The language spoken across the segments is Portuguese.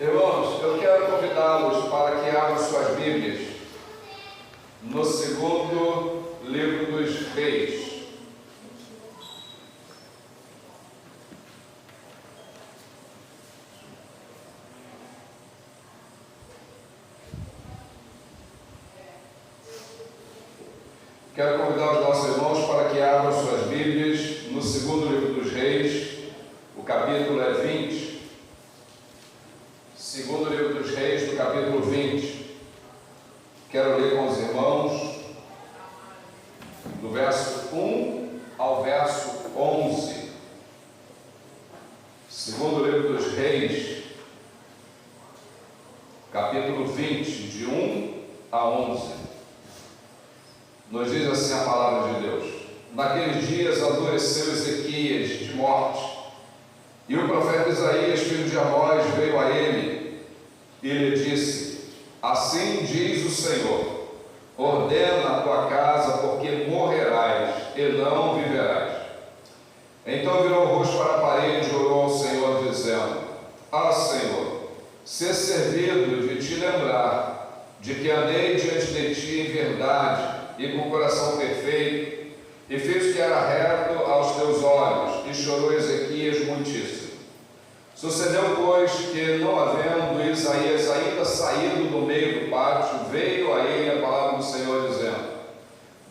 Irmãos, eu quero convidá-los para que abram suas Bíblias no segundo livro dos Reis. Quero convidar os nossos irmãos para que abram suas Bíblias no segundo livro dos Reis, o capítulo é 20. Segundo livro dos Reis, do capítulo 20. Quero ler com os irmãos do verso 1 ao verso 11. Segundo livro dos Reis, capítulo 20, de 1 a 11. Nos diz assim a palavra de Deus: Naqueles dias adoeceu Ezequias de morte, e o profeta Isaías, filho de Amós, veio a ele e lhe disse: Assim diz o Senhor, ordena a tua casa, porque morrerás e não viverás. Então virou o rosto para a parede e orou ao Senhor, dizendo: Ah, Senhor, ser servido de te lembrar de que andei diante de ti em verdade e com o coração perfeito, e fiz o que era reto aos teus olhos. E chorou Ezequias muitíssimo. Sucedeu, pois, que, não havendo Isaías ainda saído do meio do pátio, veio a ele a palavra do Senhor, dizendo: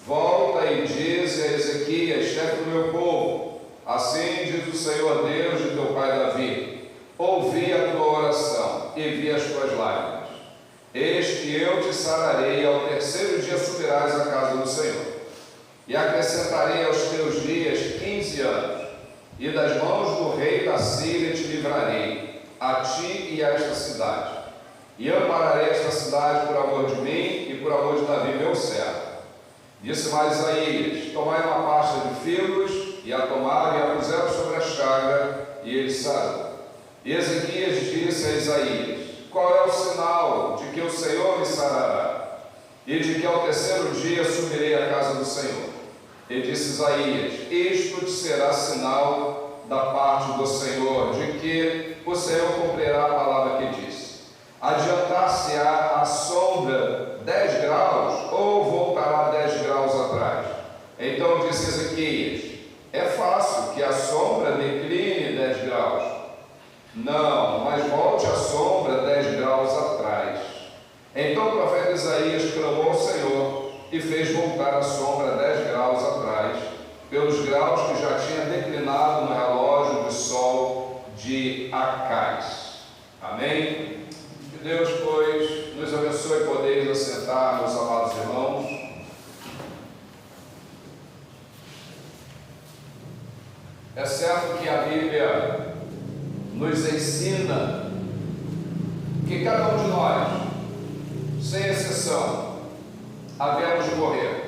Volta e dize a Ezequias, chefe do meu povo: Assim diz o Senhor Deus de teu pai Davi: Ouvi a tua oração e vi as tuas lágrimas. Eis que eu te sararei, ao terceiro dia subirás à casa do Senhor, e acrescentarei aos teus dias 15 anos, e das mãos do rei da Síria te livrarei, a ti e a esta cidade, e ampararei esta cidade por amor de mim e por amor de Davi meu servo. Disse mais Isaías: Tomai uma pasta de figos, e a tomaram e a puseram sobre a chaga, e ele sarou. E Ezequias disse a Isaías: Qual é o sinal de que o Senhor me sarará, e de que ao terceiro dia subirei à casa do Senhor? E disse Isaías: Isto te será sinal da parte do Senhor, de que o Senhor cumprirá a palavra que disse. Adiantar-se-á a sombra 10 graus, ou voltará 10 graus atrás? Então disse Ezequias: É fácil que a sombra decline 10 graus. Não, mas volte a sombra 10 graus atrás. Então o profeta Isaías clamou ao Senhor e fez voltar a sombra 10 graus atrás, pelos graus que já tinha declinado no relógio do sol de Acais. Amém? Que Deus, pois, nos abençoe e podeis assentar, meus amados irmãos. É certo que a Bíblia nos ensina que cada um de nós, sem exceção, havemos de morrer.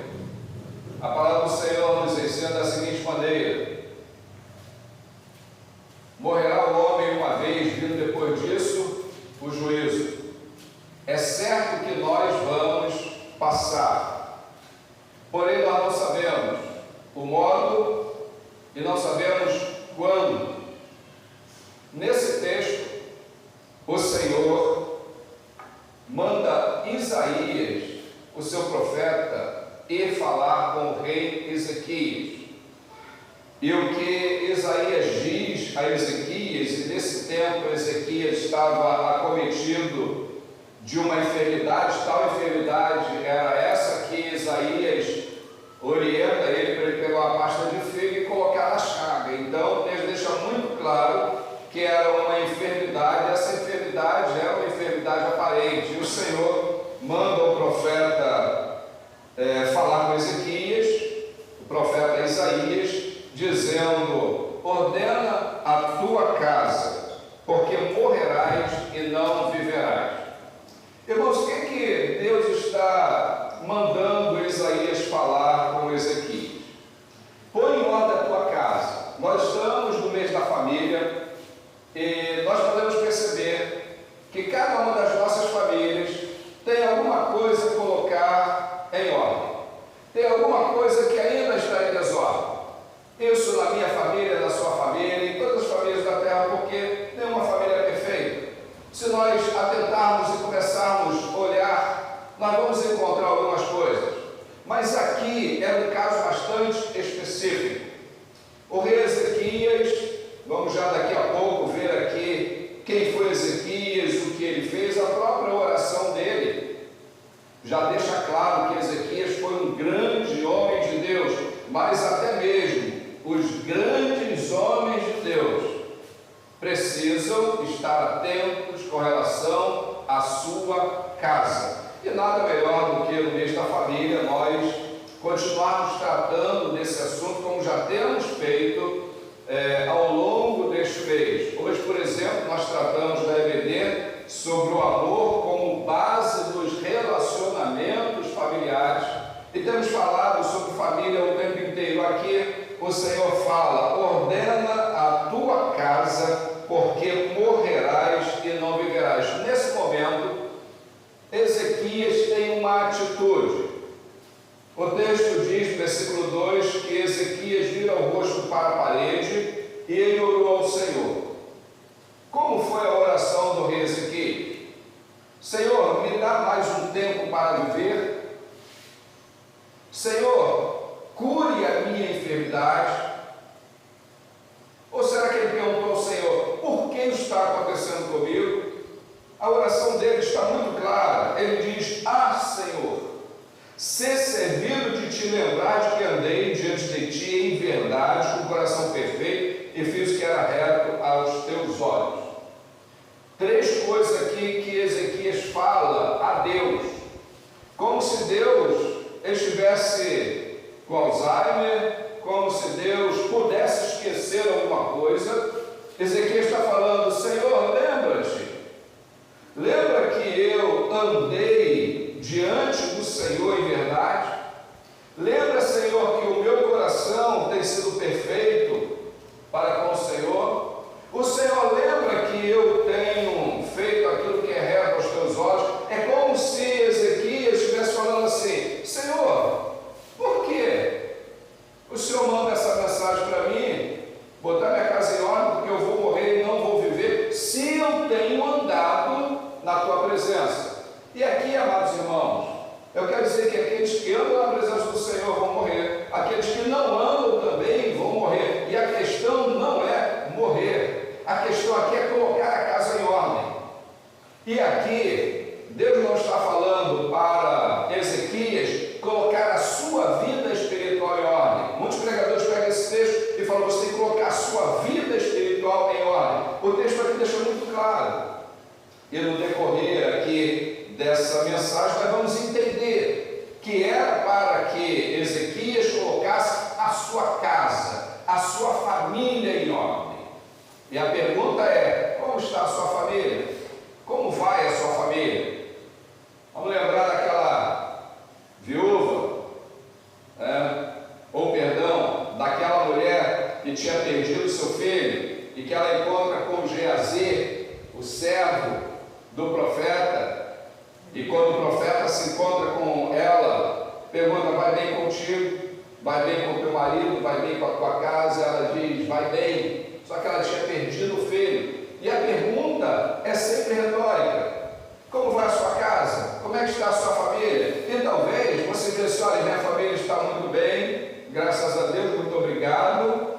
A palavra do Senhor nos ensina da seguinte maneira: morrerá o homem uma vez, vindo depois disso o juízo. É certo que nós vamos passar, porém nós não sabemos o modo e não sabemos quando. Nesse texto, o Senhor manda Isaías, o seu profeta, ir falar com o rei Ezequias. E o que Isaías diz a Ezequias, e nesse tempo Ezequias estava acometido de uma enfermidade, tal enfermidade era essa que Isaías orienta ele para ele pegar uma pasta de figo e colocar na chaga. Então Deus deixa muito claro que era uma enfermidade, essa enfermidade era uma enfermidade aparente, e o Senhor manda o profeta falar com Ezequias, o profeta Isaías, dizendo: ordena a tua casa, porque morrerás e não viverás. Irmãos, o que Deus está mandando Isaías falar com Ezequias? Põe em ordem a tua casa. Nós estamos no mês da família, e nós podemos perceber que cada uma das nossas famílias tem alguma coisa a colocar em ordem, tem alguma coisa que ainda está em desordem. Isso na minha família, na sua família, em todas as famílias da terra, porque nenhuma família é perfeita. Se nós era um caso bastante específico. O rei Ezequias, vamos já daqui a pouco ver aqui quem foi Ezequias, o que ele fez, a própria oração dele já deixa claro que Ezequias foi um grande homem de Deus, mas até mesmo os grandes homens de Deus precisam estar atentos com relação à sua casa. E nada melhor do que no mês da família nós continuarmos tratando desse assunto como já temos feito ao longo deste mês. Hoje, por exemplo, nós tratamos da EBD sobre o amor como base dos relacionamentos familiares e temos falado sobre família o tempo inteiro. Aqui o Senhor fala: ordena a tua casa, porque morrerás e não viverás. Nesse momento, Ezequias tem uma atitude. O texto diz, versículo 2, que Ezequias vira o rosto para a parede e ele orou ao Senhor. Como foi a oração do rei Ezequias? Senhor, me dá mais um tempo para viver. Senhor, cure a minha enfermidade. Ou será que ele perguntou ao Senhor: por que está acontecendo comigo? A oração dele está muito clara. Ele diz: Senhor, ser servido de te lembrar de que andei diante de ti em verdade, com o coração perfeito, e fiz o que era reto aos teus olhos. Três coisas aqui que Ezequias fala a Deus, como se Deus estivesse com Alzheimer, como se Deus pudesse esquecer alguma coisa. Ezequias está falando: Senhor, lembra que eu andei diante do Senhor em verdade? Lembra, Senhor, que o meu coração tem sido perfeito para com o Senhor? O Senhor lembra que eu tenho feito aquilo que é reto aos teus olhos? É como se Ezequias estivesse falando assim: Senhor, por que o Senhor manda essa mensagem para mim, botar minha casa em ordem, porque eu vou morrer e não vou viver, se eu tenho andado na tua presença? E aqui, amados irmãos, eu quero dizer que aqueles que andam na presença do Senhor vão morrer, aqueles que não andam também vão morrer, e a questão não é morrer, a questão aqui é colocar a casa em ordem. E aqui, Deus não está falando para Ezequias colocar a sua vida espiritual em ordem. Muitos pregadores pegam esse texto e falam: você tem que colocar a sua vida espiritual em ordem. O texto aqui deixa muito claro. E no decorrer aqui dessa mensagem nós vamos entender que era para que Ezequias colocasse a sua casa, a sua família em ordem. E a pergunta é: como está a sua família? Como vai a sua família? Vamos lembrar daquela viúva, ou perdão, daquela mulher que tinha perdido seu filho e que ela encontra com Geazi, o servo do profeta, e quando o profeta se encontra com ela, pergunta: vai bem contigo? Vai bem com o teu marido? Vai bem com a tua casa? Ela diz: vai bem. Só que ela tinha perdido o filho. E a pergunta é sempre retórica: como vai a sua casa? Como é que está a sua família? E talvez você pense: olha, minha família está muito bem, graças a Deus, muito obrigado.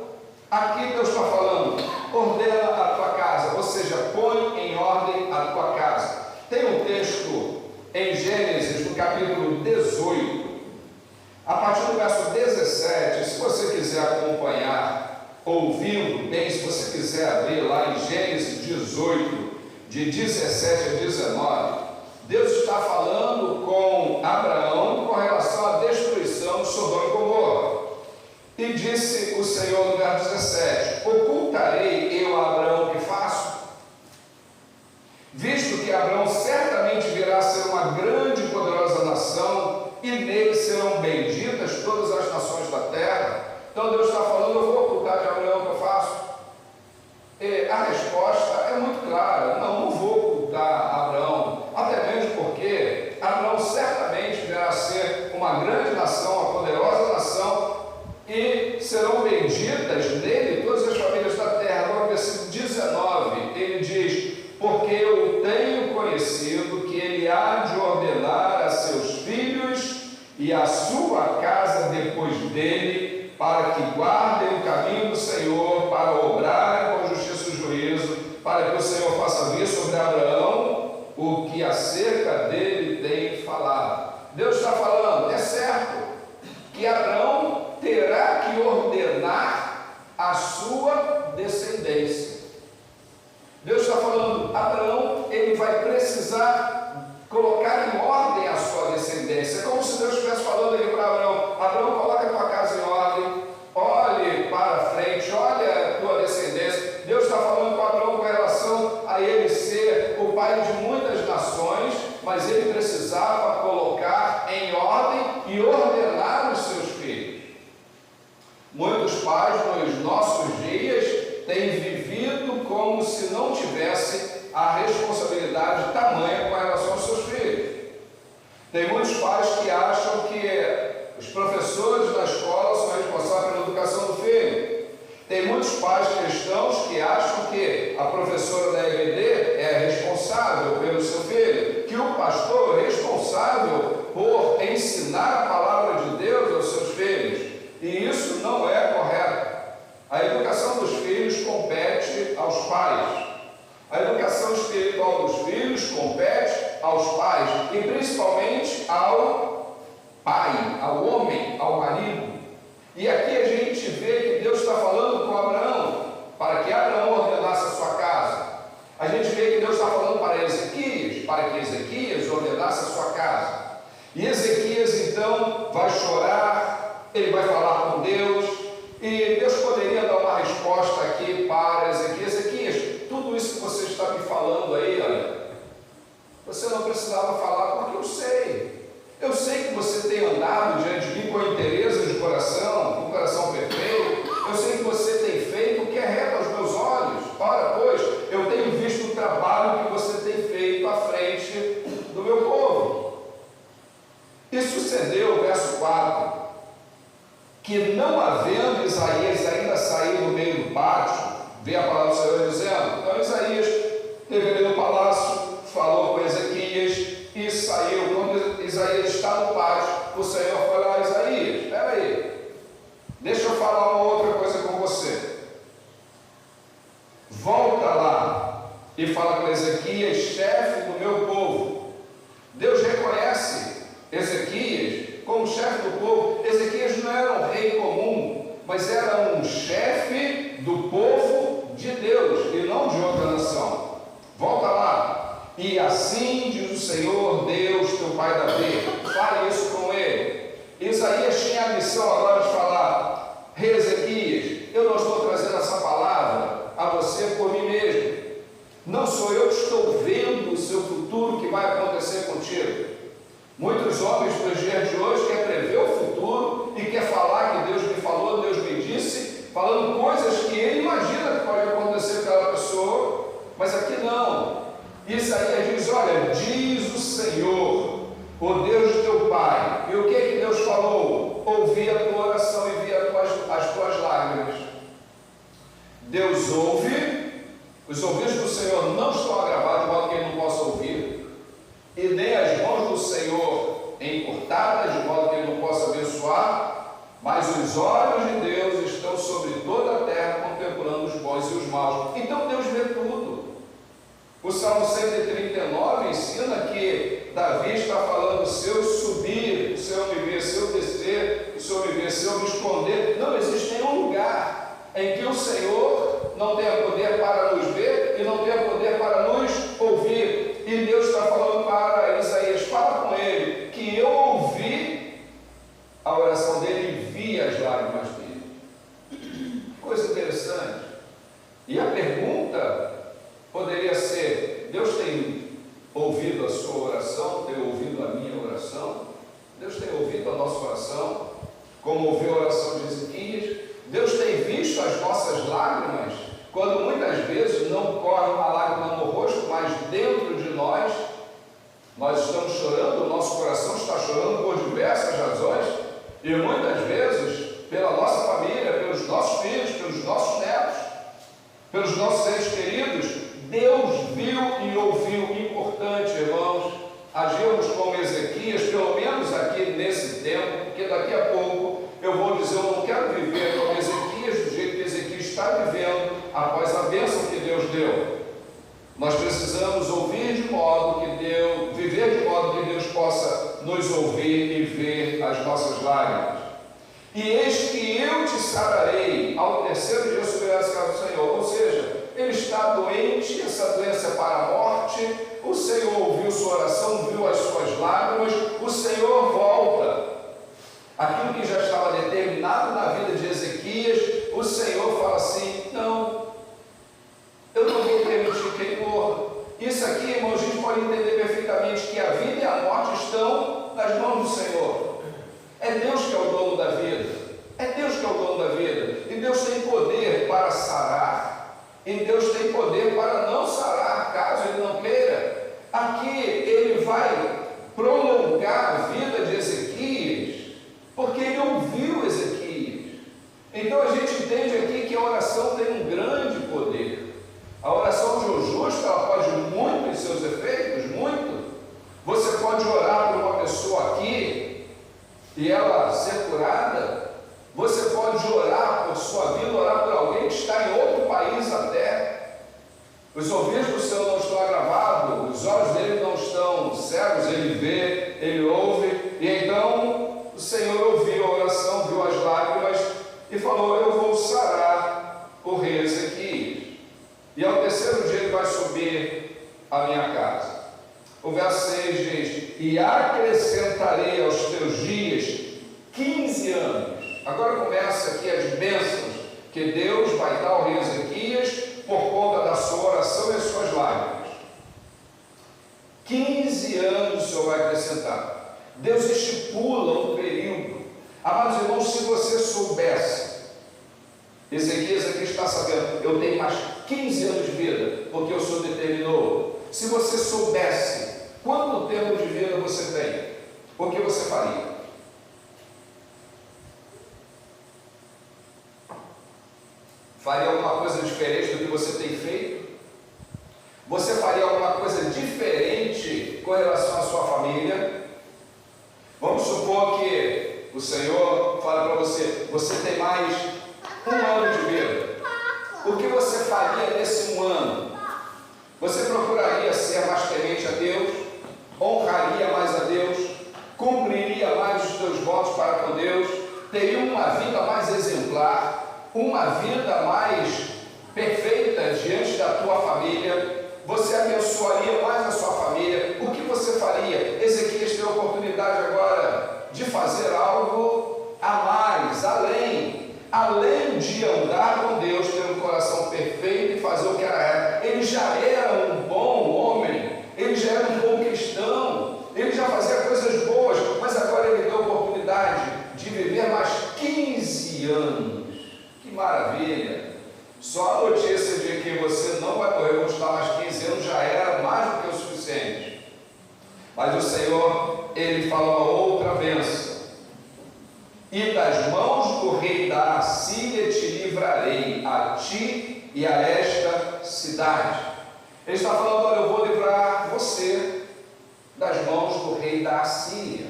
Aqui Deus está falando: ordena a tua casa, ou seja, põe em ordem a tua casa. Tem um texto em Gênesis, no capítulo 18, a partir do verso 17, se você quiser acompanhar, ouvindo bem, se você quiser abrir lá em Gênesis 18, de 17 a 19, Deus está falando com Abraão com relação à destruição de Sodoma e Gomorra. E disse o Senhor no verso 17: ocultarei eu a Abraão o que faço? Visto que Abraão certamente virá a ser uma grande e poderosa nação, e nele serão benditas todas as nações da terra. Então Deus está falando: eu vou ocultar de Abraão o que eu faço? E a resposta é muito clara: não vou ocultar Abraão, até mesmo porque Abraão certamente virá a ser uma grande nação, uma poderosa nação, e serão benditas nele todas as famílias da terra. Agora, versículo 19, ele diz: porque eu tenho conhecido que ele há de ordenar a seus filhos e a sua casa depois dele, para que guardem o caminho do Senhor, para obrarem com justiça e juízo, para que o Senhor faça vir sobre Abraão o que acerca dele tem falado. Deus está falando, é certo, que Abraão terá que ordenar a sua descendência. Deus está falando, Abraão, ele vai precisar colocar em ordem a sua descendência. É como se Deus estivesse falando ali para Abraão: Abraão, coloca a tua casa em ordem, olhe para frente, olha a tua descendência. Deus está falando com Abraão com relação a ele ser o pai de muitas nações, mas ele precisava colocar em ordem e ordenar os seus filhos. Muitos pais nos nossos dias têm vivido como se não tivesse a responsabilidade tamanha com relação aos seus filhos. Tem muitos pais que acham que os professores da escola são responsáveis pela educação do filho. Tem muitos pais cristãos que acham que a professora da EBD é responsável pelo seu filho, que o pastor é responsável por ensinar a palavra de Deus aos seus filhos. E isso não é correto. A educação dos filhos compete aos pais. A educação espiritual dos filhos compete aos pais e principalmente ao pai, ao homem, ao marido. E aqui a gente vê que Deus está falando com Abraão, para que Abraão ordenasse a sua casa. A gente vê que Deus está falando para Ezequias, para que Ezequias ordenasse a sua casa. E Ezequias então vai chorar, ele vai falar com Deus, e Deus poderia dar uma resposta aqui para Ezequias: Ezequias, tudo isso que você está me falando aí, olha, você não precisava falar, porque eu sei. Eu sei que você tem andado diante de mim com inteireza de coração, com o coração perfeito. Eu sei que você tem feito o que é reto aos meus olhos. Ora, pois, eu tenho visto o trabalho que você tem feito à frente do meu povo. E sucedeu, verso 4, que não havendo Isaías ainda saído do meio do pátio, vê a palavra do Senhor dizendo. Então Isaías esteve ali no palácio, falou com Ezequias e saiu. Quando Isaías está no pátio, o Senhor falou: Isaías, espera aí, deixa eu falar uma outra coisa com você. Volta lá e fala com Ezequias, chefe do meu povo. Deus reconhece Ezequias como chefe do povo. Ezequias não era um rei comum, mas era um chefe do povo de Deus e não de outra nação. Volta lá. E assim diz o Senhor Deus, teu pai Davi. Fale isso com ele. Isaías tinha a missão agora de falar: rei Ezequias, eu não estou trazendo essa palavra a você por mim mesmo. Não sou eu que estou vendo o seu futuro que vai acontecer contigo. Muitos homens nos dias de hoje querem prever o futuro e quer falar que Deus me falou, Deus me disse, falando coisas que ele imagina que pode acontecer com aquela pessoa, mas aqui não. Isaías diz: olha, diz o Senhor, o Deus de teu pai. E o que Deus falou? Ouvi a tua oração e vi as tuas lágrimas. Deus ouve, os ouvidos do Senhor não estão agravados de modo que ele não possa ouvir, e nem as mãos do Senhor encurtadas de modo que ele não possa abençoar, mas os olhos de Deus estão sobre toda a terra, contemplando os bons e os maus. Então Deus vê tudo. O Salmo 139 ensina que Davi está falando: se eu subir, o Senhor me vê, se eu descer, o Senhor me vê, se eu me esconder. Não existe nenhum lugar em que o Senhor não tenha poder para nos ver e não tenha poder para nos ouvir. E Deus está falando para Isaías: fala com ele, que eu ouvi a oração dele e vi as lágrimas dele. Coisa interessante. E a pergunta poderia ser: Deus tem ouvido a sua oração? Tem ouvido a minha oração? Deus tem ouvido a nossa oração? Como ouviu a oração de Ezequias? Deus tem visto as nossas lágrimas? Quando muitas vezes não corre uma lágrima no rosto, mas dentro de nós estamos chorando, o nosso coração está chorando por diversas razões, e muitas vezes pela nossa família, pelos nossos filhos, pelos nossos netos, pelos nossos entes queridos. Deus viu e ouviu. Importante, irmãos, agirmos como Ezequias, pelo menos aqui nesse tempo, porque daqui a pouco eu vou dizer precisamos ouvir de modo que Deus, viver de modo que Deus possa nos ouvir e ver as nossas lágrimas. E eis que eu te sararei, ao terceiro dia subirás a casa do Senhor. Ou seja, ele está doente, essa doença é para a morte, o Senhor ouviu sua oração, viu as suas lágrimas, o Senhor volta. Aquilo que já estava determinado na vida de Ezequias, o Senhor fala assim: não, eu não vou permitir que ele morra. Isso aqui, irmão, a gente pode entender perfeitamente que a vida e a morte estão nas mãos do Senhor. É Deus que é o dono da vida. É Deus que é o dono da vida. E Deus tem poder para sarar. E Deus tem poder para não sarar, caso Ele não queira. Aqui Ele vai prolongar a vida de Ezequias, porque Ele ouviu Ezequias. Então a gente entende aqui que a oração tem um grande poder. A oração de um justo, ela pode muito em seus efeitos, muito. Você pode orar por uma pessoa aqui e ela ser curada. Você pode orar por sua vida, orar por alguém que está em outro país até. Os ouvidos do Senhor não estão agravados, os olhos dele não estão cegos, ele vê, ele ouve. E então o Senhor ouviu a oração, viu as lágrimas e falou: eu vou sarar o rei Ezequias. E ao terceiro dia ele vai subir à minha casa. O verso 6 diz: e acrescentarei aos teus dias 15 anos. Agora começa aqui as bênçãos que Deus vai dar ao rei Ezequias por conta da sua oração e as suas lágrimas. 15 anos o Senhor vai acrescentar. Deus estipula um período. Amados irmãos, se você soubesse, Ezequias aqui está sabendo, eu tenho mais 15 anos de vida, porque o Senhor determinou. Se você soubesse quanto tempo de vida você tem, o que você faria? Faria alguma coisa diferente do que você tem feito? Você faria alguma coisa diferente com relação à sua família? Vamos supor que o Senhor fala para você: você tem mais 1 ano de vida. O que você faria nesse 1 ano? Você procuraria ser mais temente a Deus? Honraria mais a Deus? Cumpriria mais os teus votos para com Deus? Teria uma vida mais exemplar? Uma vida mais perfeita diante da tua família? Você abençoaria mais a sua família? O que você faria? Ezequias tem a oportunidade agora de fazer algo a mais, além de andar com Deus, ter um coração perfeito e fazer o que era. Ele já era um bom homem, ele já era um bom cristão, ele já fazia coisas boas, mas agora ele tem a oportunidade de viver mais 15 anos. Que maravilha! Só a notícia de que você não vai morrer, vamos estar mais 15 anos, já era mais do que o suficiente. Mas o Senhor, Ele fala uma outra bênção: e das mãos do rei da Assíria te livrarei, a ti e a esta cidade. Ele está falando: olha, eu vou livrar você das mãos do rei da Assíria,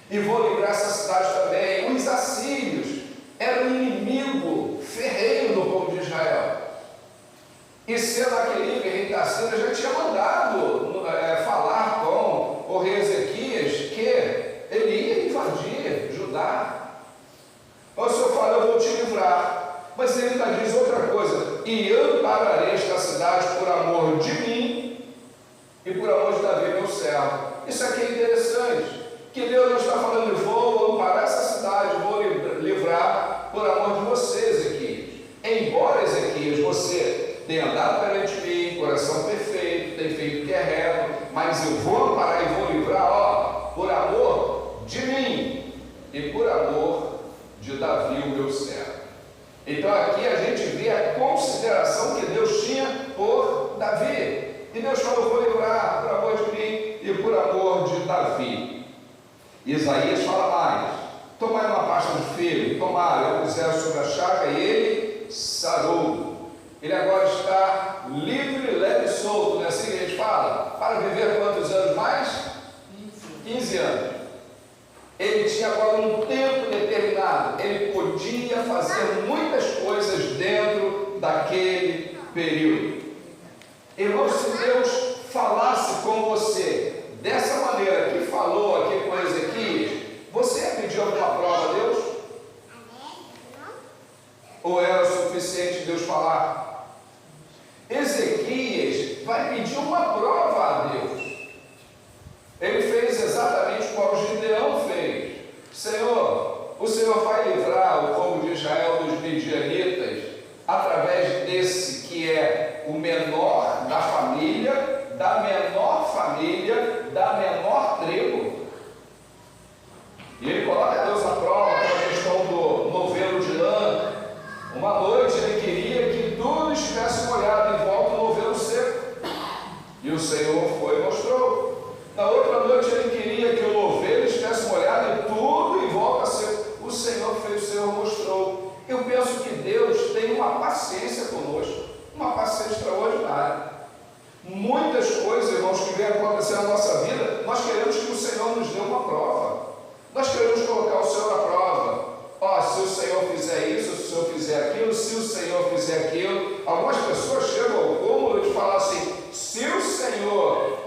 e vou livrar essa cidade também. Os assírios eram um inimigo ferrenho do povo de Israel, e sendo aquele rei da Assíria, já tinha mandado falar com o rei Ezequias que ele ia invadir Judá. O Senhor fala: eu vou te livrar, mas ele ainda diz outra coisa: e ampararei esta cidade por amor de mim e por amor de Davi meu servo. Isso aqui é interessante, que Deus não está falando: eu vou amparar essa cidade, vou livrar por amor de você, Ezequias. Embora, Ezequias, você tenha andado perante mim, coração perfeito, tem feito o que é reto, mas eu vou amparar e vou livrar, por amor de mim e por amor de Davi, o meu servo. Então aqui a gente vê a consideração que Deus tinha por Davi. E Deus falou: vou livrar por amor de mim e por amor de Davi. Isaías fala mais: tomai uma pasta de feno, tomaram, eu puseram sobre a chaga e ele sarou. Ele agora está livre, leve e solto, não é assim que a gente fala? Para viver quantos anos mais? 15 anos. Ele tinha agora um tempo determinado, ele podia fazer muitas coisas dentro daquele período. E Irmãos, se Deus falasse com você dessa maneira que falou aqui com Ezequias, você ia pedir alguma prova a Deus? Ou era suficiente Deus falar? Ezequias vai pedir uma prova a Deus. Ele fez exatamente como Gideão fez. Senhor, o Senhor vai livrar o povo de Israel dos midianitas através desse que é o menor da família, da menor tribo. E ele coloca Deus à prova com a questão do novelo de lã. Uma noite ele queria que tudo estivesse molhado em volta do novelo seco. E o Senhor foi e mostrou. Na outra noite ele queria que o novelo estivesse molhado e tudo em volta seco. O Senhor fez, o Senhor mostrou. Eu penso que Deus tem uma paciência conosco, uma paciência extraordinária. Muitas coisas, irmãos, que vêm acontecer na nossa vida, nós queremos que o Senhor nos dê uma prova. Nós queremos colocar o Senhor à prova. Se o Senhor fizer isso, se o Senhor fizer aquilo, se o Senhor fizer aquilo. Algumas pessoas chegam ao cúmulo de falar assim: se o Senhor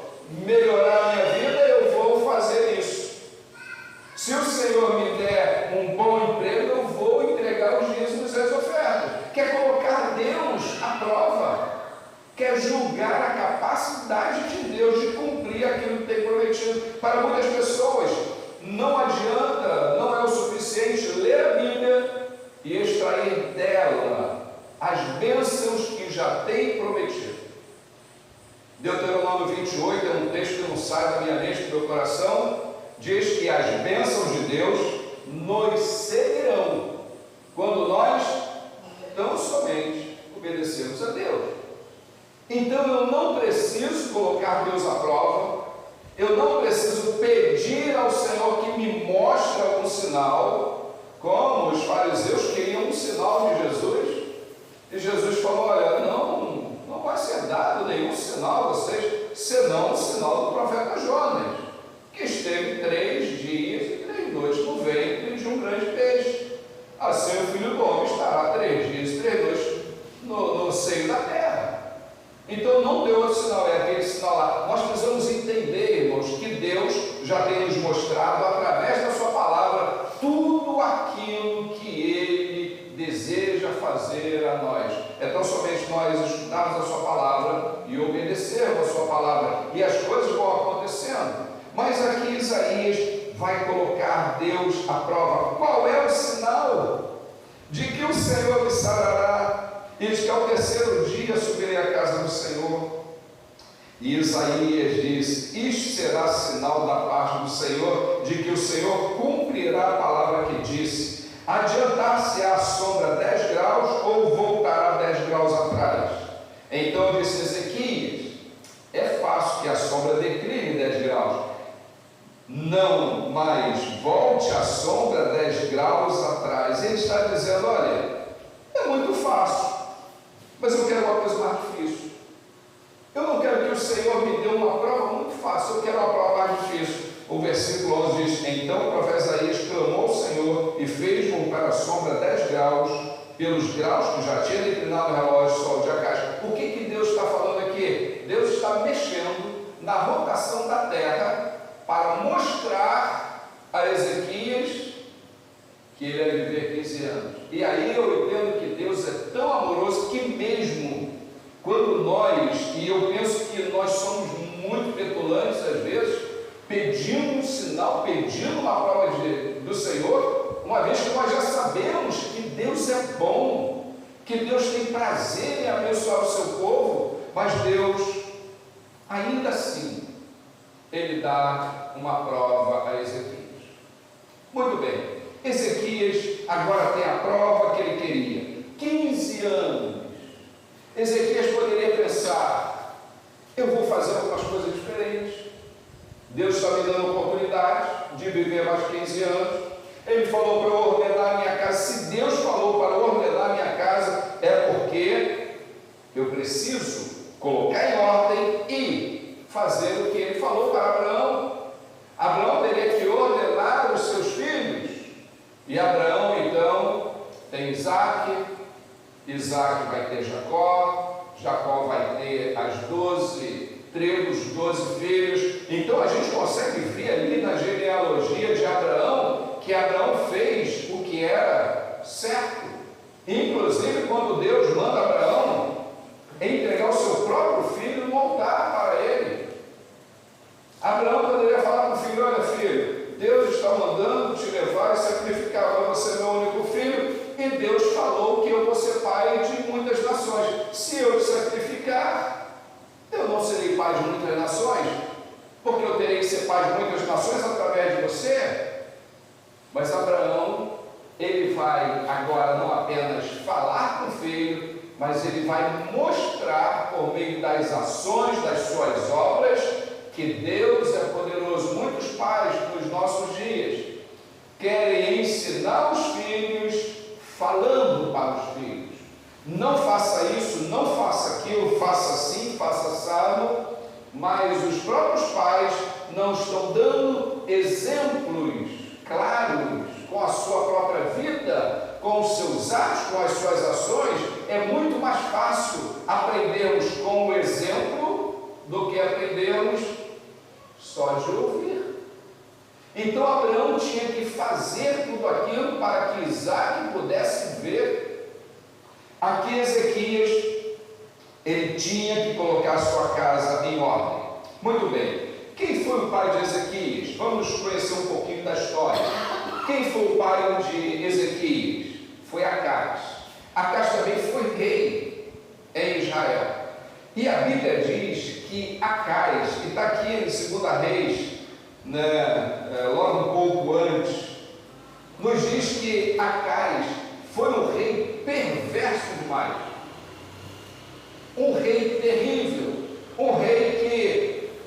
melhorar a minha vida, eu vou fazer isso. Se o Senhor me der um bom emprego, eu vou entregar os dízimos e as ofertas. Quer colocar Deus à prova, quer julgar a capacidade de Deus de cumprir aquilo que tem prometido. Para muitas pessoas, não adianta, não é o suficiente ler a Bíblia e extrair dela as bênçãos que já tem prometido. Deuteronômio 28 é um texto que não sai da minha mente, do meu coração. Diz que as bênçãos de Deus nos seguirão quando nós tão somente obedecemos a Deus. Então eu não preciso colocar Deus à prova, eu não preciso pedir ao Senhor que me mostre algum sinal, como os fariseus queriam um sinal de Jesus, e Jesus falou: olha, não vai ser dado nenhum sinal a vocês, senão o sinal do profeta Jonas, que esteve 3 dias e 3 noites no ventre de um grande peixe. Assim o Filho do Homem estará 3 dias e 3 noites no seio da terra. Então não deu outro sinal, é aquele sinal lá. Nós precisamos entender, irmãos, que Deus já tem nos mostrado através da sua palavra tudo aquilo que Ele deseja fazer a nós. É tão somente nós estudarmos a sua palavra e obedecermos a sua palavra, e as coisas vão acontecendo. Mas aqui Isaías vai colocar Deus à prova. Qual é o sinal de que o Senhor me sarará? E diz que ao terceiro dia subirei à casa do Senhor. E Isaías diz: isto será sinal da parte do Senhor, de que o Senhor cumprirá a palavra que disse. Adiantar-se-á a sombra 10 graus ou voltará 10 graus atrás? Então disse Ezequias: é fácil que a sombra decline 10 graus. Não, mas volte a sombra 10 graus atrás. Ele está dizendo: olha, é muito fácil, mas eu quero uma coisa mais difícil. Eu não quero que o Senhor me dê uma prova muito fácil, eu quero uma prova mais difícil. O versículo 11 diz: então o profeta Isaías clamou ao Senhor e fez voltar a sombra 10 graus, pelos graus que já tinha declinado o relógio sol de Acás. O que Deus está falando aqui? Deus está mexendo na rotação da terra para mostrar a Ezequias que ele ia viver 15 anos. E aí eu entendo que Deus é tão amoroso que mesmo quando nós, e eu penso que nós somos muito petulantes às vezes, pedindo um sinal, pedindo uma prova do Senhor, uma vez que nós já sabemos que Deus é bom, que Deus tem prazer em abençoar o seu povo, mas Deus, ainda assim, Ele dá uma prova a Ezequias. Muito bem, Ezequias agora tem a prova que ele queria, 15 anos. Ezequias poderia pensar: eu vou fazer algumas coisas diferentes, Deus está me dando a oportunidade de viver mais 15 anos, Ele falou para eu ordenar a minha casa. Se Deus falou para eu ordenar a minha casa, é porque eu preciso colocar em ordem e fazer o que Ele falou para Abraão. Abraão teria que ordenar os seus filhos, e Abraão então tem Isaac vai ter Jacó, Jacó vai ter as 12 tribos, 12 filhos. Então a gente consegue ver ali na genealogia de Abraão que Abraão fez o que era certo. Inclusive quando Deus manda Abraão entregar o seu próprio filho no altar para ele, Abraão poderia falar para o filho: olha filho, Deus está mandando te levar e sacrificar para você meu único filho, e Deus falou que eu vou ser pai de muitas nações. Se eu te sacrificar, eu não serei pai de muitas nações, porque eu terei que ser pai de muitas nações através de você. Mas Abraão, ele vai agora não apenas falar com o filho, mas ele vai mostrar por meio das ações, das suas obras, que Deus é poderoso. Muitos pais nos nossos dias querem ensinar os filhos falando para os filhos: não faça isso, não faça aquilo, faça assim, faça assado. Mas os próprios pais não estão dando exemplos claros com a sua própria vida, com os seus atos, com as suas ações. É muito mais fácil aprendermos com o exemplo do que aprendermos só de ouvir. Então Abraão tinha que fazer tudo aquilo para que Isaac pudesse ver. Aqui Ezequias, ele tinha que colocar a sua casa em ordem. Muito bem. Quem foi o pai de Ezequias? Vamos conhecer um pouquinho da história. Quem foi o pai de Ezequias? Foi Acaz. Acaz também foi rei em Israel. E a Bíblia diz que Acaz, que está aqui em 2 Reis, logo um pouco antes, nos diz que Acaz foi um rei perverso demais, um rei terrível, um rei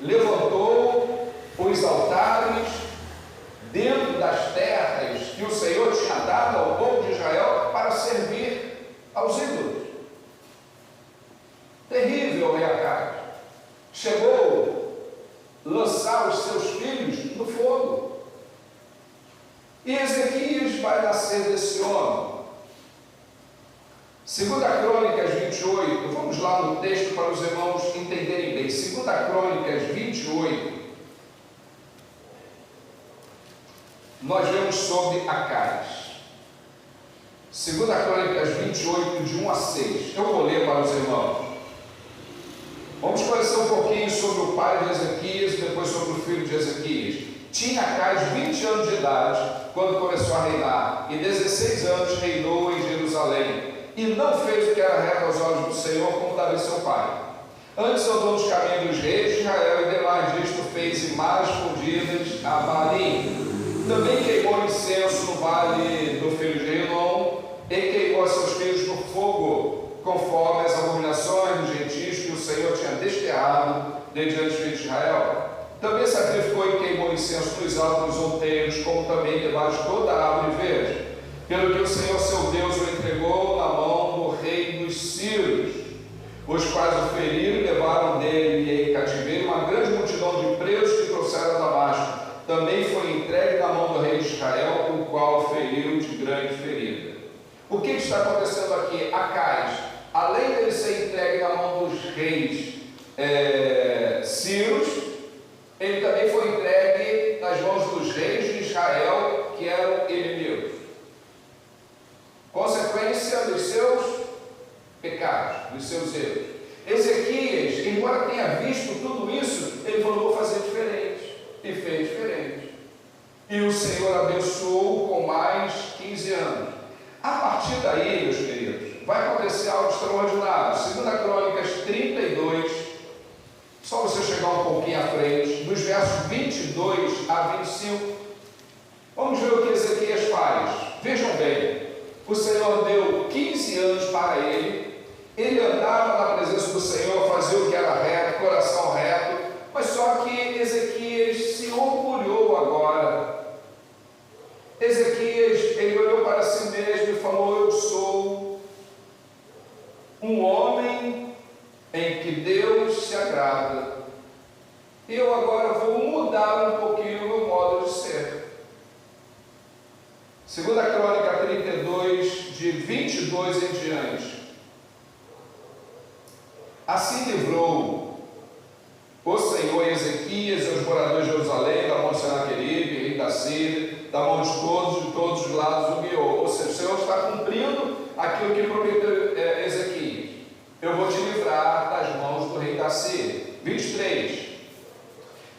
que levantou os altares dentro das terras que o Senhor tinha dado ao povo de Israel para servir aos ídolos. Terrível rei Acaz. Chegou a lançar os seus filhos no fogo. E Ezequias vai nascer desse homem. 2 Crônicas 28, vamos lá no texto para os irmãos entenderem bem. 2 Crônicas 28, nós vemos sobre Acaz. 2 Crônicas 28, de 1 a 6. Eu vou ler para os irmãos. Vamos conhecer um pouquinho sobre o pai de Ezequias e depois sobre o filho de Ezequias. Tinha Acaz 20 anos de idade quando começou a reinar, e 16 anos reinou em Jerusalém, e não fez o que era reto aos olhos do Senhor, como Davi seu pai. Antes andou nos caminhos dos reis de Israel, e demais disto fez imagens fundidas a Baalim. Também queimou incenso no vale do filho de Rinom, e queimou seus filhos no fogo, conforme as abominações dos gentios que o Senhor tinha desterrado de diante dos filhos de Israel. Também sacrificou e queimou incenso nos altos dos outeiros, como também debaixo de toda a árvore verde, pelo que o Senhor seu Deus o entregou na mão do rei dos sírios, os quais o feriram e levaram dele em cativeiro uma grande multidão de presos que trouxeram a Damasco. Também foi entregue na mão do rei de Israel, o qual feriu de grande ferida. O que está acontecendo aqui? Acaz, além dele ser entregue na mão dos reis sírios, ele também foi entregue nas mãos dos reis de Israel, que eram inimigos. Consequência dos seus pecados, dos seus erros. Ezequias, embora tenha visto tudo isso, ele falou: vou fazer diferente. E fez diferente. E o Senhor abençoou com mais 15 anos. A partir daí, meus queridos, vai acontecer algo extraordinário. 2 Crônicas 32, só você chegar um pouquinho à frente, dos versos 22 a 25. Vamos ver o que Ezequias faz. Vejam bem, o Senhor deu 15 anos para ele, ele andava na presença do Senhor, fazia o que era reto, coração reto, mas só que Ezequias se orgulhou agora. Ezequias, ele olhou para si mesmo e falou: eu sou um homem em que Deus se agrada, eu agora vou mudar um pouquinho o meu modo de ser. 2 Crônica 32, de 22 em diante. Ezequias e aos moradores de Jerusalém, da mão de Senaqueribe, rei da Síria, da mão de todos os lados o guiou. Ou seja, o Senhor está cumprindo aquilo que prometeu Ezequias. Eu vou te livrar das mãos do rei da Síria. 23.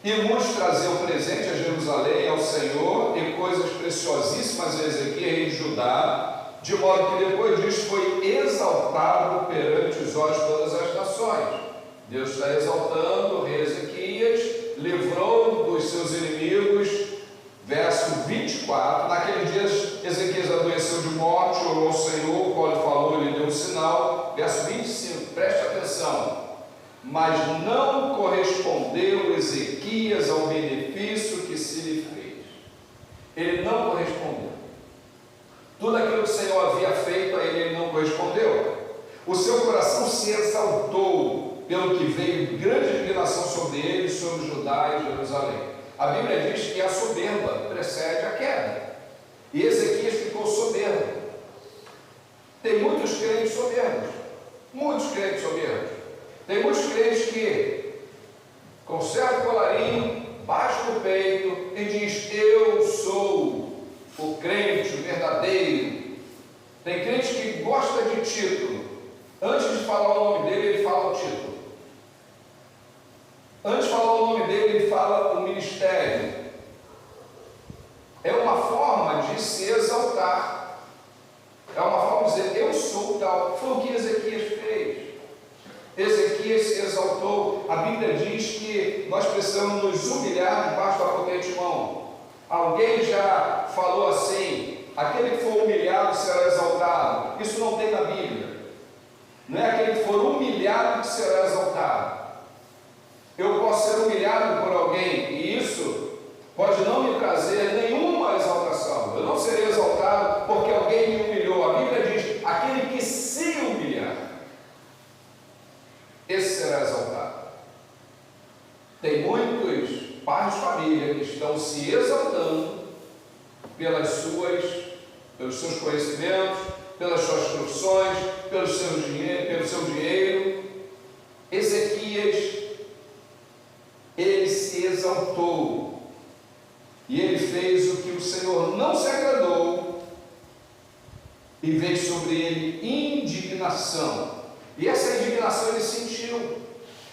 E muitos traziam presente a Jerusalém, ao Senhor, e coisas preciosíssimas a Ezequias, rei de Judá, de modo que depois disso foi exaltado perante os olhos de todas as nações. Deus está exaltando o rei Ezequias, livrou dos seus inimigos. Verso 24, naqueles dias Ezequias adoeceu de morte, orou ao Senhor, o qual lhe falou e lhe deu um sinal. Verso 25, preste atenção. Mas não correspondeu Ezequias ao benefício que se lhe fez. Ele não correspondeu. Tudo aquilo que o Senhor havia feito a ele não correspondeu. O seu coração se exaltou, pelo que veio grande indignação sobre ele, sobre Judá e Jerusalém. A Bíblia diz que a soberba precede a queda. E Ezequias ficou soberbo. Tem muitos crentes soberbos. Muitos crentes soberbos. Tem muitos crentes que conserva o colarinho, bate no peito e diz: eu sou o crente, o verdadeiro. Tem crente que gosta de título. Antes de falar o nome dele, ele fala o título. Antes de falar o nome dele, ele fala o ministério. É uma forma de se exaltar. É uma forma de dizer: eu sou tal. Foi o que Ezequias fez. Ezequias se exaltou. A Bíblia diz que nós precisamos nos humilhar debaixo da potente mão. Alguém já falou assim: aquele que for humilhado será exaltado. Isso não tem na Bíblia. Não é aquele que for humilhado que será exaltado. Eu posso ser humilhado por alguém e isso pode não me trazer nenhuma exaltação. Eu não serei exaltado porque alguém me humilhou. A Bíblia diz: aquele que se humilhar, esse será exaltado. Tem muitos pais de família que estão se exaltando pelos seus conhecimentos, pelas suas profissões, pelo seu dinheiro. Ezequias, ele se exaltou e ele fez o que o Senhor não se agradou, e veio sobre ele indignação. E essa indignação ele sentiu.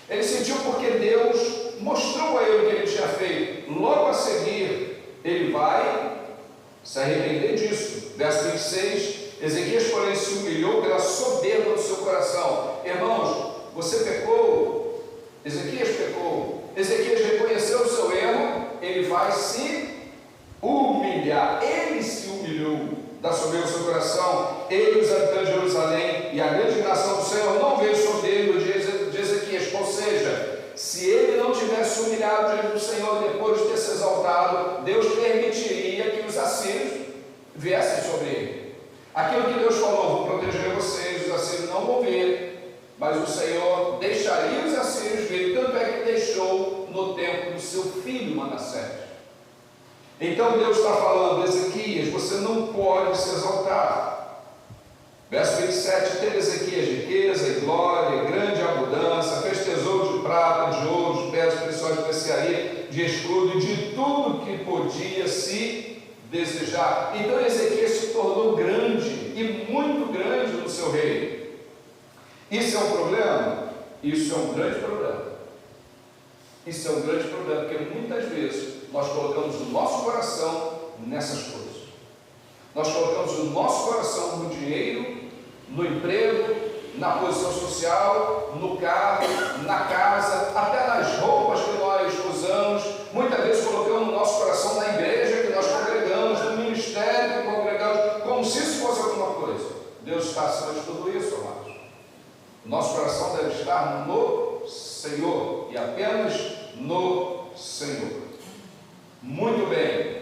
Ele sentiu porque Deus mostrou a ele o que ele tinha feito. Logo a seguir, ele vai se arrepender disso. Verso 26, Ezequias, porém, se humilhou pela soberba do seu coração. Irmãos, você pecou, Ezequias pecou, Ezequias reconheceu o seu erro, ele vai se humilhar. Ele se humilhou da soberba do seu coração. Ele, os habitantes de Jerusalém, e a grande indignação do Senhor não veio sobre ele no dia de Ezequias. Ou seja, se ele não tivesse humilhado diante do Senhor depois de ter se exaltado, Deus permitiria que os assírios viessem sobre ele. Aquilo que Deus falou: vou proteger vocês, os assírios não vão ver, mas o Senhor deixaria os assírios verem. Tanto é que deixou no tempo do seu filho Manassés. Então Deus está falando: Ezequias, você não pode se exaltar. Verso 27, teve Ezequias riqueza e glória, grande abundância, fez tesouro de prata, de ouro, de pedras preciosas, de especiaria, de escudo e de tudo que podia se desejar. Então Ezequias se tornou grande, e muito grande no seu reino. Isso é um problema? Isso é um grande problema. Isso é um grande problema, porque muitas vezes nós colocamos o nosso coração nessas coisas. Nós colocamos o nosso coração no dinheiro, no emprego, na posição social, no carro, na casa, até nas roupas que nós usamos. Muitas vezes colocamos o nosso coração na igreja que nós congregamos, no ministério que congregamos, como se isso fosse alguma coisa. Deus está acima de tudo isso, amados. O nosso coração deve estar no Senhor, e apenas no Senhor. Muito bem.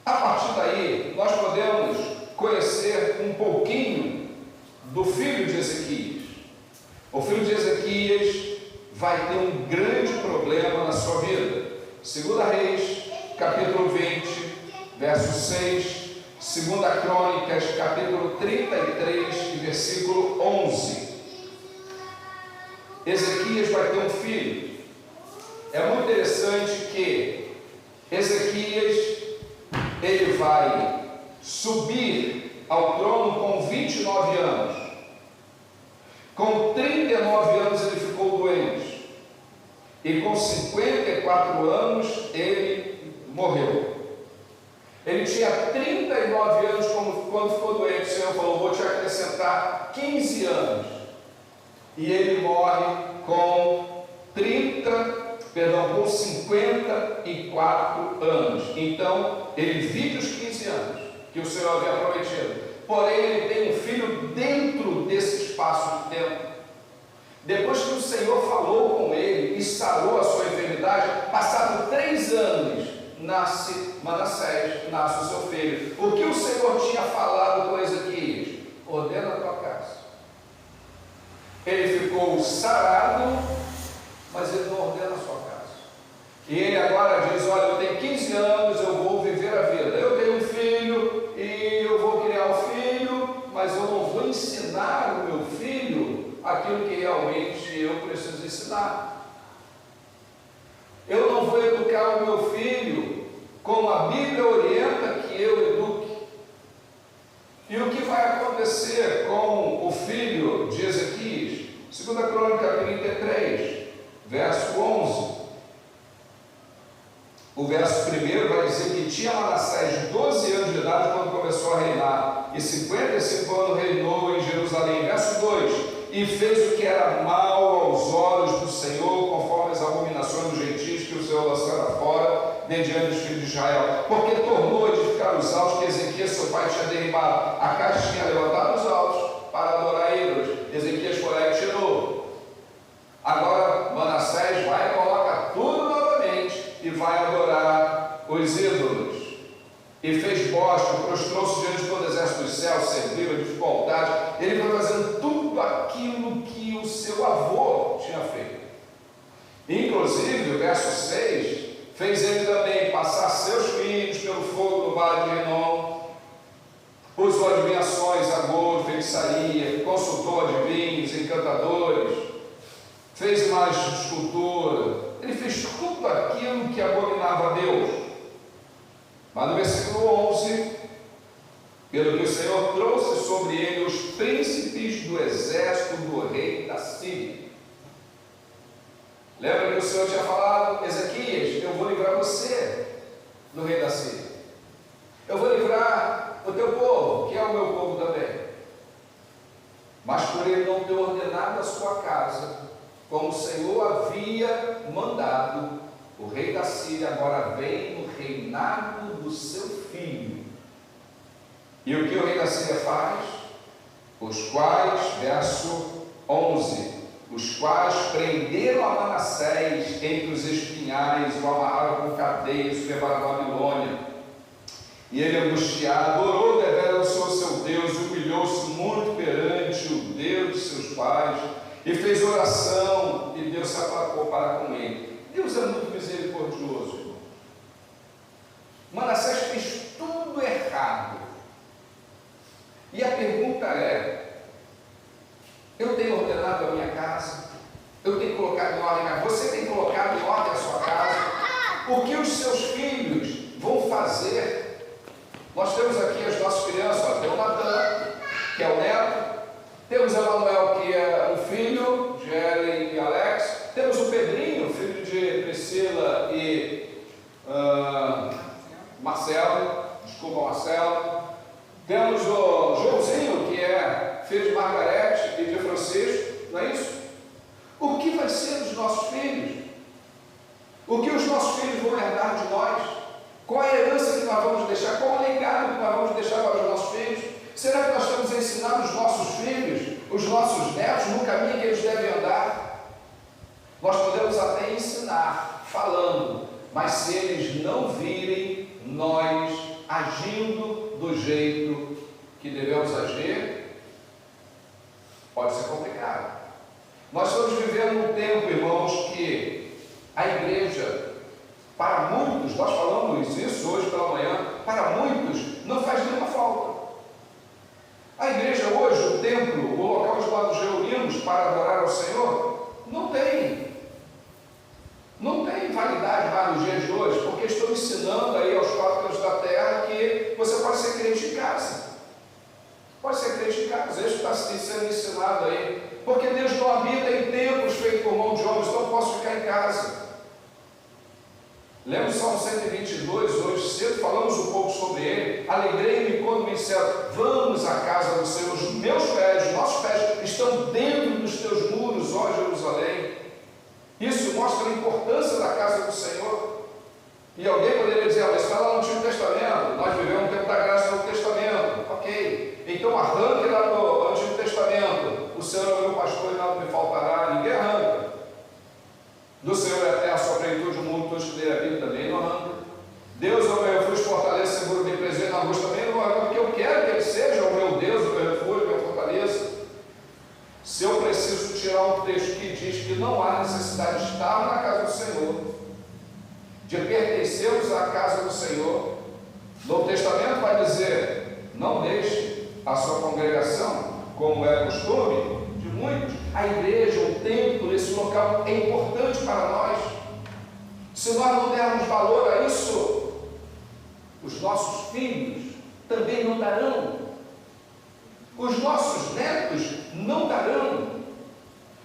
A partir daí, nós podemos conhecer um pouquinho do filho de Ezequias. O filho de Ezequias vai ter um grande problema na sua vida. 2 Reis, capítulo 20, verso 6. 2 Crônicas, capítulo 33, versículo 11. Ezequias vai ter um filho. É muito interessante Ezequias, ele vai subir ao trono com 29 anos. Com 39 anos ele ficou doente. E com 54 anos ele morreu. Ele tinha 39 anos quando ficou doente. O Senhor falou: vou te acrescentar 15 anos. E ele morre com 54 anos. Então, ele vive os 15 anos que o Senhor havia prometido. Porém, ele tem um filho dentro desse espaço de tempo. Depois que o Senhor falou com ele e sarou a sua enfermidade, passado 3 anos, nasce Manassés, nasce o seu filho. O que o Senhor tinha falado com Ezequias? Ordena a tua casa. Ele ficou sarado, mas ele não ordena a sua casa. E ele agora diz: olha, eu tenho 15 anos, eu vou viver a vida. Eu tenho um filho e eu vou criar o filho, mas eu não vou ensinar o meu filho aquilo que realmente eu preciso ensinar. Eu não vou educar o meu filho como a Bíblia orienta que eu eduque. E o que vai acontecer com o filho de Ezequias? 2 Crônica 33, verso 11. O verso 1 vai dizer que tinha Manassés 12 anos de idade quando começou a reinar, e 55 anos reinou em Jerusalém. Verso 2: e fez o que era mal aos olhos do Senhor, conforme as abominações dos gentios que o Senhor lançara fora de diante dos filhos de Israel, porque tornou a edificar os altos que Ezequias seu pai tinha derribado. Acais tinha levantado os altos para adorar ídolos. Ezequias foi lá e tirou. Agora Manassés vai e coloca tudo novamente e vai adorar os ídolos. E fez bosque, prostrou-se diante de todo o exército dos céus, serviu, edificou altares. Ele foi fazendo tudo aquilo que o seu avô tinha feito. Inclusive, o verso 6, fez ele também passar seus filhos pelo fogo do vale de Rinom, usou adivinhações, agouro, feitiçaria, consultou adivinhos, encantadores, fez imagens de escultura. Ele fez tudo aquilo que abominava a Deus. Mas no versículo 11, pelo que o Senhor trouxe sobre ele os príncipes do exército do rei da Síria. Lembra que o Senhor tinha falado: Ezequias, eu vou livrar você do rei da Síria. Eu vou livrar o teu povo, que é o meu povo também. Mas por ele não ter ordenado a sua casa, como o Senhor havia mandado, o rei da Síria agora vem no reinado do seu filho. E o que o rei da Síria faz? Os quais, verso 11, os quais prenderam a Manassés entre os espinhais, o amarraram com cadeias, o levaram à Babilônia. E ele, angustiado, orou deveras ao Senhor seu Deus, humilhou-se muito perante o Deus de seus pais, e fez oração, e Deus se aplacou para com ele. Deus é muito misericordioso, irmão. Manassés fez tudo errado. E a pergunta é: eu tenho ordenado a minha casa? Eu tenho colocado em ordem a... Você tem colocado em ordem a sua casa? O que os seus filhos vão fazer? Nós temos aqui as nossas crianças, ó, tem o Natan, que é o neto, temos Emanuel, que é um filho de Ellen e Alex, temos o Pedrinho, filho de Priscila e Marcelo, temos o Joãozinho, que é filho de Margarete e de Francisco, não é isso? O que vai ser dos nossos filhos? O que os nossos filhos vão herdar de nós? Qual é a herança que nós vamos deixar? Qual é o legado que nós vamos deixar para os nossos filhos? Será que nós estamos ensinando os nossos filhos, os nossos netos, no caminho que eles devem andar? Nós podemos até ensinar, falando, mas se eles não virem nós agindo do jeito que devemos agir, pode ser complicado. Nós estamos vivendo um tempo, irmãos, que a igreja, para muitos, nós falamos isso hoje pela manhã, para muitos não faz nenhuma falta. A igreja hoje, o templo, o local onde nós nos reunimos para adorar ao Senhor, não tem. Vai realidade mais nos dias de hoje? Porque estou ensinando aí aos quatro cantos da terra que você pode ser crente em casa. Pode ser crente em casa, isso está sendo ensinado aí. Porque Deus não habita em templos feitos por mão de homens, então eu posso ficar em casa. Lembra o Salmo 122, hoje cedo falamos um pouco sobre ele. Alegrei-me quando me disseram, vamos à casa do Senhor. Os meus pés, os nossos pés estão dentro dos teus muros, ó Jerusalém. Isso mostra a importância da casa do Senhor. E alguém poderia dizer, mas está lá no Antigo Testamento, nós vivemos um tempo da graça no Novo Testamento. Ok, então arranque lá no Antigo Testamento, o Senhor é o meu pastor e nada me faltará. Ninguém arranca. Do Senhor é a terra, a sua plenitude, o mundo, todos que dele habitam também não arranca. Deus é o meu refúgio, fortaleza, seguro, bem presente na angústia também não arranca, porque eu quero que Ele seja o meu Deus, o meu refúgio, a minha fortaleza. Se eu preciso tirar um texto que diz que não há necessidade de estar na casa do Senhor, de pertencermos à casa do Senhor, o Novo Testamento vai dizer, não deixe a sua congregação, como é costume de muitos. A igreja, o templo, esse local é importante para nós. Se nós não dermos valor a isso, os nossos filhos também não darão. Os nossos netos não darão.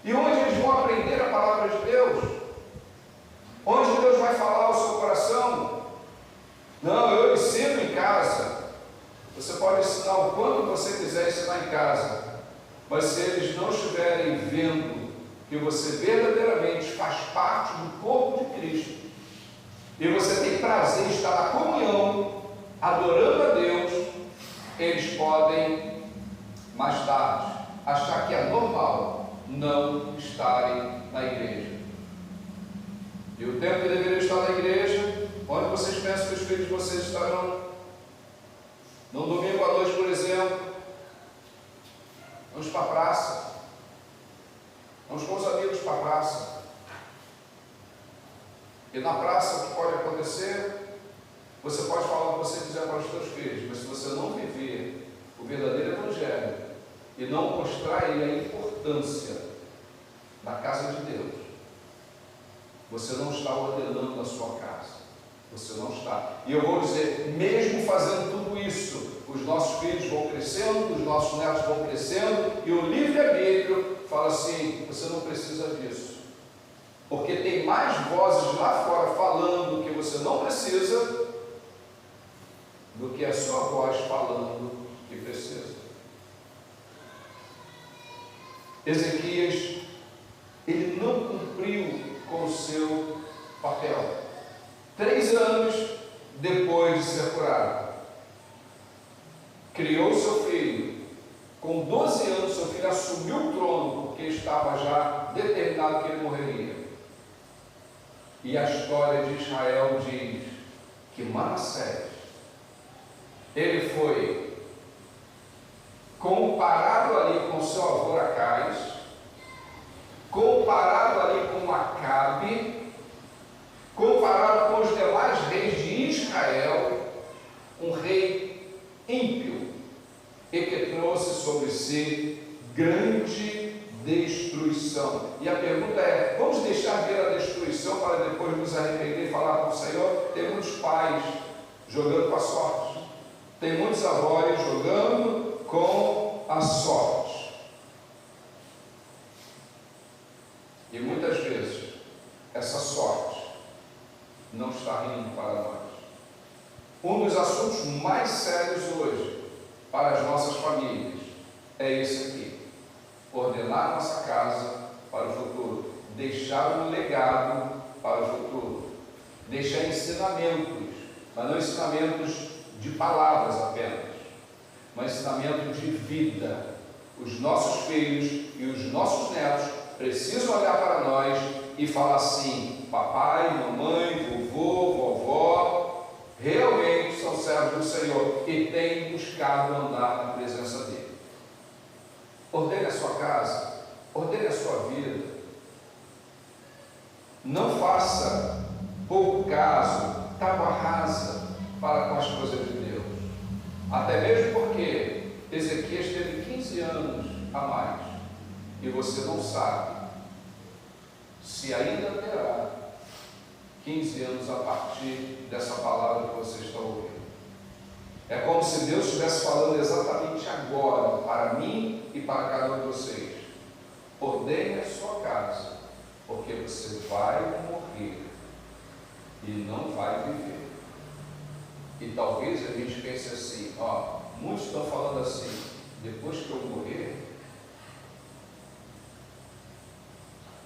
E onde eles vão aprender a palavra de Deus? Onde Deus vai falar ao seu coração? Não, eu ensino em casa. Você pode ensinar o quanto você quiser ensinar em casa, mas se eles não estiverem vendo que você verdadeiramente faz parte do corpo de Cristo, e você tem prazer em estar na comunhão, adorando a Deus, eles podem, mais tarde, achar que é normal não estarem na igreja. E o tempo que deveriam estar na igreja, onde vocês pensam que os filhos de vocês estarão? No domingo à noite, por exemplo, vamos para a praça, vamos com os amigos para a praça. E na praça, o que pode acontecer? Você pode falar o que você quiser para os seus filhos, mas se você não viver o verdadeiro Evangelho e não mostrar a ele a importância da casa de Deus, você não está ordenando a sua casa. Você não está. E eu vou dizer, mesmo fazendo tudo isso, os nossos filhos vão crescendo, os nossos netos vão crescendo, e o livre-arbítrio fala assim, você não precisa disso. Porque tem mais vozes lá fora falando que você não precisa, do que a sua voz falando que precisa. Ezequias, ele não cumpriu com o seu papel. 3 anos depois de ser curado, criou seu filho. Com 12 anos, seu filho assumiu o trono, porque estava já determinado que ele morreria. E a história de Israel diz que Manassés, ele foi comparado ali com seu avô Acais, comparado ali com Acabe, comparado com os demais reis de Israel, um rei ímpio, e que trouxe sobre si grande destruição. E a pergunta é, vamos deixar ver a destruição para depois nos arrepender e falar com o Senhor? Tem muitos pais jogando com a sorte, tem muitos avós jogando com a sorte, e muitas vezes essa sorte não está rindo para nós. Um dos assuntos mais sérios hoje para as nossas famílias é esse aqui: ordenar nossa casa para o futuro, deixar um legado para o futuro, deixar ensinamentos, mas não ensinamentos de palavras apenas, mas ensinamentos de vida. Os nossos filhos e os nossos netos precisam olhar para nós e falar assim: papai, mamãe, vovô, vovó, realmente são servos do Senhor e têm buscado andar na presença dEle. Ordene a sua casa, ordene a sua vida. Não faça pouco caso, tábua rasa para com as coisas de Deus. Até mesmo porque Ezequias teve 15 anos a mais e você não sabe se ainda terá 15 anos a partir dessa palavra que vocês estão ouvindo. É como se Deus estivesse falando exatamente agora, para mim e para cada um de vocês. Ordene a sua casa, porque você vai morrer e não vai viver. E talvez a gente pense assim, muitos estão falando assim, depois que eu morrer,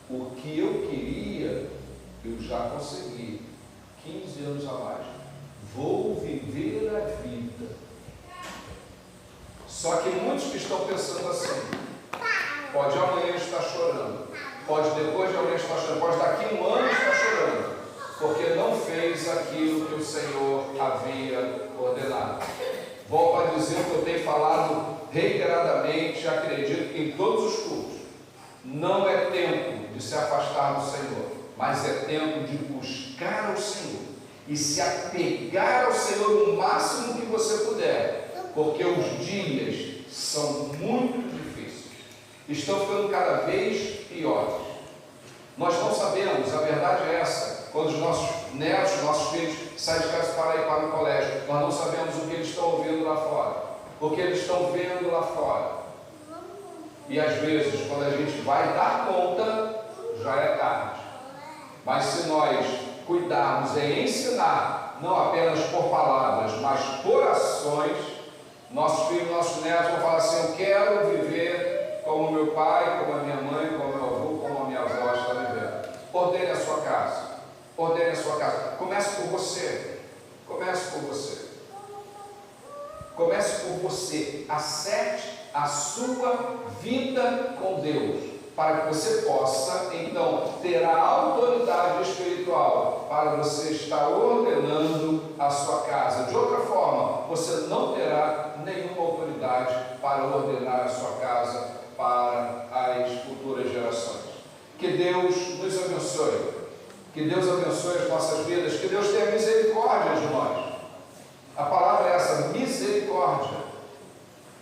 o que eu queria, eu já consegui, 15 anos a mais, vou viver a vida. Só que muitos que estão pensando assim, pode amanhã estar chorando, pode depois de amanhã estar chorando, pode daqui um ano estar chorando, porque não fez aquilo que o Senhor havia ordenado. Volto a dizer o que eu tenho falado reiteradamente, acredito em todos os cultos. Não é tempo de se afastar do Senhor, mas é tempo de buscar o Senhor e se apegar ao Senhor o máximo que você puder, porque os dias são muito difíceis, estão ficando cada vez piores. Nós não sabemos, a verdade é essa, quando os nossos netos, nossos filhos saem de casa para ir para o colégio, nós não sabemos o que eles estão ouvindo lá fora, o que eles estão vendo lá fora. E às vezes, quando a gente vai dar conta, já é tarde. Mas se nós cuidarmos em ensinar, não apenas por palavras, mas por ações, nossos filhos, nossos netos vão falar assim: eu quero viver como meu pai, como a minha mãe, como meu avô, como a minha avó está vivendo. Ordene a sua casa. Ordene a sua casa. Comece por você. Comece por você. Comece por você. Acerte a sua vida com Deus, para que você possa, então, ter a autoridade espiritual para você estar ordenando a sua casa. De outra forma, você não terá nenhuma autoridade para ordenar a sua casa para as futuras gerações. Que Deus nos abençoe. Que Deus abençoe as nossas vidas. Que Deus tenha misericórdia de nós. A palavra é essa, misericórdia.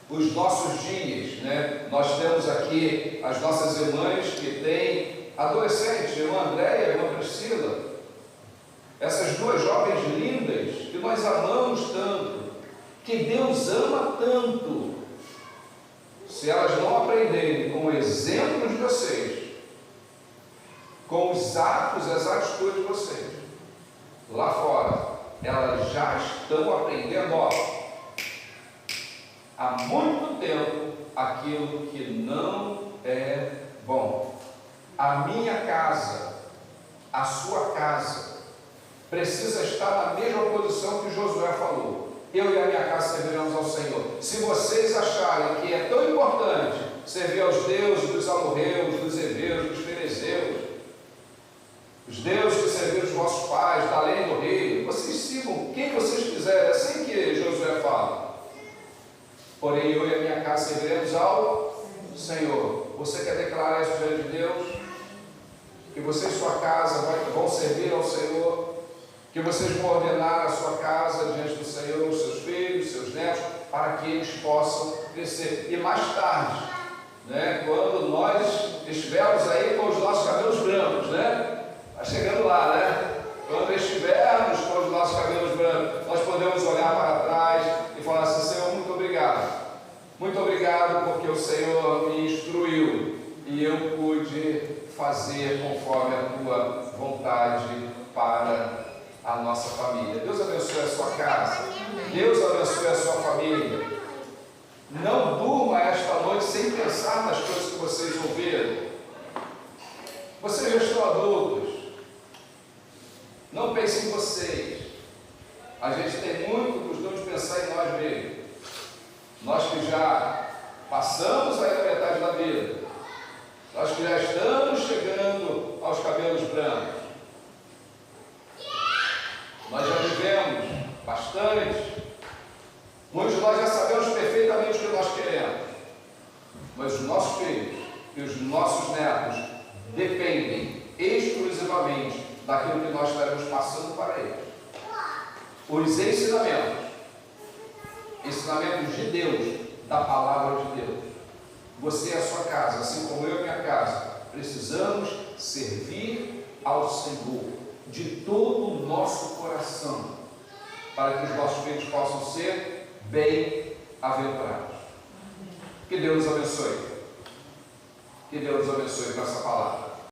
Os nossos dias, né? Nós temos aqui as nossas irmãs que têm adolescentes, irmã Andréia e irmã Priscila, essas duas jovens lindas que nós amamos tanto, que Deus ama tanto. Se elas não aprenderem com o exemplo de vocês, com os atos, as atitudes de vocês, lá fora, elas já estão aprendendo, há muito tempo, aquilo que não é bom. A minha casa, a sua casa, precisa estar na mesma posição que Josué falou. Eu e a minha casa serviremos ao Senhor. Se vocês acharem que é tão importante servir aos deuses dos amorreus, dos heveus, dos ferezeus, os deuses que serviram os vossos pais, da lei do rei, vocês sigam quem vocês quiserem, é assim que Josué fala. Porém, eu e a minha casa serviremos ao Senhor. Você quer declarar isso diante de Deus? Que você e sua casa vão servir ao Senhor? Que vocês vão ordenar a sua casa diante do Senhor, os seus filhos, seus netos, para que eles possam crescer. E mais tarde, né, quando nós estivermos aí com os nossos cabelos brancos, né? Está chegando lá, né? Quando estivermos com os nossos cabelos brancos, nós podemos olhar para trás e falar assim: Senhor, muito obrigado. Muito obrigado porque o Senhor me instruiu e eu pude fazer conforme a tua vontade para a nossa família. Deus abençoe a sua casa. Deus abençoe a sua família. Não durma esta noite sem pensar nas coisas que vocês ouviram. Vocês já estão adultos. Não pensem em vocês. A gente tem muito costume de pensar em nós mesmos. Nós que já passamos aí da metade da vida. Nós que já estamos chegando aos cabelos brancos. Nós já vivemos bastante. Muitos de nós já sabemos perfeitamente o que nós queremos. Mas os nossos filhos e os nossos netos dependem exclusivamente daquilo que nós estaremos passando para eles. Os ensinamentos de Deus, da palavra de Deus. Você e a sua casa, assim como eu e minha casa, precisamos servir ao Senhor. de todo o nosso coração, para que os nossos filhos possam ser bem-aventurados. Que Deus nos abençoe. Que Deus nos abençoe com essa palavra.